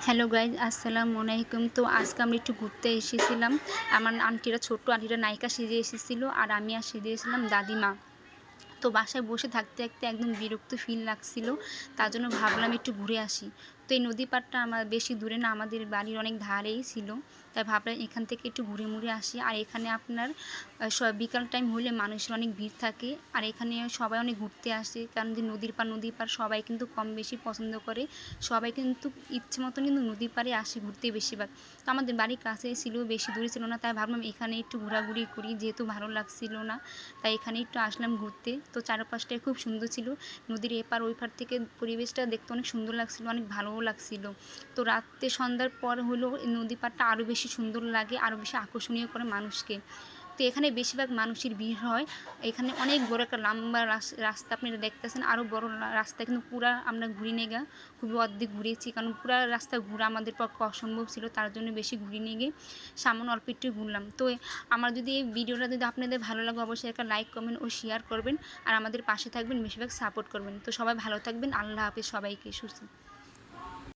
Hello guys, আসসালামু আলাইকুম। তো আজকে আমরা একটু ঘুরতে এসেছিলাম। আমার আন্টিরা, ছোট্ট আন্টিরা নায়িকা সেজে এসেছিলো, আর আমি আর সেজে এসেছিলাম দাদিমা। তো বাসায় বসে থাকতে থাকতে একদম বিরক্ত ফিল লাগছিল, তার জন্য ভাবলাম একটু ঘুরে আসি। তো এই নদী পাড়টা আমার বেশি দূরে না, আমাদের বাড়ির অনেক ধারেই ছিল। তাই ভাবলাম এখান থেকে একটু ঘুরে মুড়ে আসি। আর এখানে আপনার বিকাল টাইম হলে মানুষের অনেক ভিড় থাকে, আর এখানে সবাই অনেক ঘুরতে আসে, কারণ যে নদীর পাড় সবাই কিন্তু কম বেশি পছন্দ করে। সবাই কিন্তু ইচ্ছে মতন কিন্তু নদীর পাড়ে আসে ঘুরতে বেশিরভাগ। তো আমাদের বাড়ির কাছে ছিল, বেশি দূরে ছিল না, তাই ভাবলাম এখানে একটু ঘোরাঘুরি করি, যেহেতু ভালো লাগছিল না, তাই এখানে একটু আসলাম ঘুরতে। তো চারপাশটা খুব সুন্দর ছিল, নদীর এপার ওই পার থেকে পরিবেশটা দেখতে অনেক সুন্দর লাগছিল, অনেক ভালোও লাগছিল। তো রাতে সন্ধ্যার পর হলো নদী পাড়টা আরও বেশি সুন্দর লাগে, আরও বেশি আকর্ষণীয় করে মানুষকে। তো এখানে বেশিরভাগ মানুষের ভিড় হয়। এখানে অনেক বড় একটা লম্বা রাস্তা আপনারা দেখতেছেন, আরও বড় রাস্তা, কিন্তু পুরা আমরা ঘুরি নেগা, খুবই অর্ধেক ঘুরেছি, কারণ পুরা রাস্তা ঘোরা আমাদের পক্ষে অসম্ভব ছিল, তার জন্য বেশি ঘুরি নিয়ে গিয়ে সামান্য অল্প একটু ঘুরলাম। তো আমার যদি এই ভিডিওটা যদি আপনাদের ভালো লাগে, অবশ্যই একটা লাইক, কমেন্ট ও শেয়ার করবেন, আর আমাদের পাশে থাকবেন, বেশিরভাগ সাপোর্ট করবেন। তো সবাই ভালো থাকবেন, আল্লাহ হাফেজ, সবাইকে সুস্থ।